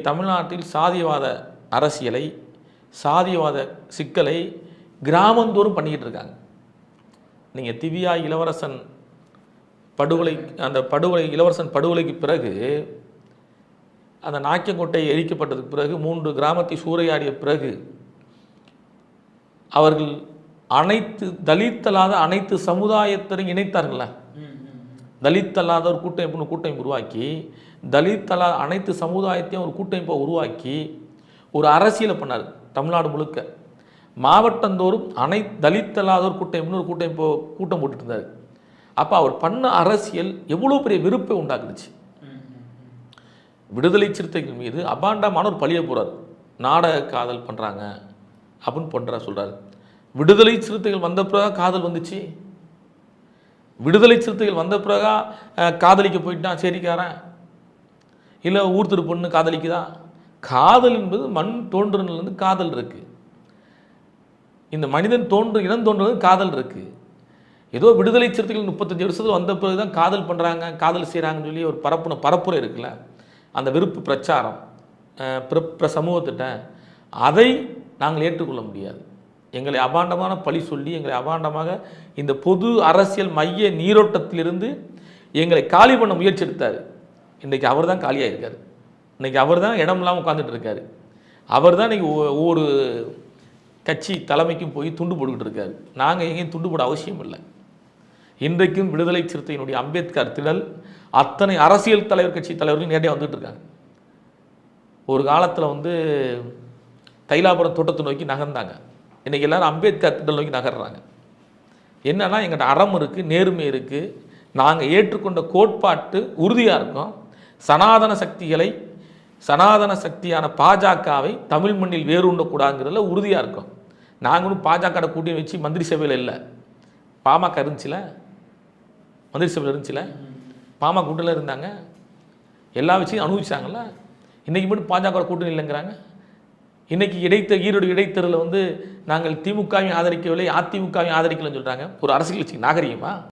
தமிழ்நாட்டில் சாதியவாத அரசியலை, சாதியவாத சிக்கலை கிராமந்தோறும் பண்ணிக்கிட்டு இருக்காங்க. நீங்கள் திவ்யா இளவரசன் படுகொலை, அந்த இளவரசன் படுகொலைக்கு பிறகு, அந்த நாக்கியங்கோட்டை எரிக்கப்பட்டதுக்கு பிறகு, 3 கிராமத்தை சூறையாடிய பிறகு, அவர்கள் அனைத்து தலித் அல்லாத அனைத்து சமுதாயத்தினரையும் இணைத்தார்கள. தலித் அல்லாத ஒரு கூட்டமைப்பு உருவாக்கி, தலித் அல்லாத அனைத்து சமுதாயத்தையும் ஒரு கூட்டமைப்பை உருவாக்கி ஒரு அரசியலை பண்ணார் தமிழ்நாடு முழுக்க. மாவட்டந்தோறும் தலித் அல்லாத ஒரு கூட்டமைப்பு கூட்டம் போட்டுட்டு இருந்தார். அப்போ அவர் பண்ண அரசியல் எவ்வளோ பெரிய வெறுப்பை உண்டாக்குச்சு. விடுதலை சிறுத்தைகள் மீது அபாண்டமான ஒரு பழிய போகிறார். நாடக காதல் பண்ணுறாங்க அப்படின்னு பண்ணுறா சொல்கிறார். விடுதலை சிறுத்தைகள் வந்த பிறகு காதல் வந்துச்சு. விடுதலை சிறுத்தைகள் வந்த பிறகு காதலிக்க போயிட்டான் சரிக்காரன், இல்லை ஊர் திரு பொண்ணு காதலிக்குதா? காதல் என்பது மண் தோன்றுலேருந்து காதல் இருக்குது. இந்த மனிதன் இனம் தோன்றுறது காதல் இருக்குது. ஏதோ விடுதலை சிறுத்தைகள் 35 வருஷத்தில் வந்த பிறகு தான் காதல் பண்ணுறாங்க, காதல் செய்கிறாங்கன்னு சொல்லி ஒரு பரப்புரை இருக்குல்ல, அந்த விருப்பு பிரச்சாரம் சமூகத்திட்ட, அதை நாங்கள் ஏற்றுக்கொள்ள முடியாது. எங்களை அபாண்டமான பழி சொல்லி, எங்களை அபாண்டமாக இந்த பொது அரசியல் மைய நீரோட்டத்திலிருந்து எங்களை காலி பண்ண முயற்சி எடுத்தார். இன்றைக்கி அவர் தான் காலியாக இருக்கார். இன்றைக்கி அவர் தான் இடம் இல்லாமல் உட்காந்துட்டு இருக்கார். அவர் தான் இன்றைக்கி ஒவ்வொரு கட்சி தலைமைக்கும் போய் துண்டு போட்டுக்கிட்டு இருக்காரு. நாங்கள் எங்கேயும் துண்டு போட அவசியம் இல்லை. இன்றைக்கும் விடுதலை சிறுத்தையினுடைய அம்பேத்கர் திடல் அத்தனை அரசியல் தலைவர் கட்சி தலைவர்கள் நேரடியாக வந்துட்டு இருக்காங்க. ஒரு காலத்தில் தைலாபுரம் தோட்டத்தை நோக்கி நகர்ந்தாங்க. இன்றைக்கி எல்லோரும் அம்பேத்கர் திடல் நோக்கி நகர்றாங்க. என்னன்னா, எங்கள்கிட்ட அறம் இருக்குது, நேர்மை இருக்குது, நாங்கள் ஏற்றுக்கொண்ட கோட்பாட்டு உறுதியாக இருக்கோம். சனாதன சக்தியான பாஜகவை தமிழ் மண்ணில் வேறுண்டக்கூடாதுங்கிறதுல உறுதியாக இருக்கும். நாங்களும் பாஜக கூட்டணி வச்சு மந்திரி சபையில் இல்லை, பாமக இருந்துச்சுல, மந்திரி சபையில் இருந்துச்சுல, பாமக கூட்டணியில் இருந்தாங்க, எல்லா வச்சும் அனுபவிச்சாங்கல்ல. இன்றைக்கி மட்டும் பாஜக கூட்டணி இல்லைங்கிறாங்க. இன்றைக்கி ஈரோடு இடைத்தேர்தலில் நாங்கள் திமுகவையும் ஆதரிக்கவில்லை, அதிமுகவையும் ஆதரிக்கலன்னு சொல்கிறாங்க. ஒரு அரசியல் கட்சி நாகரிகமா?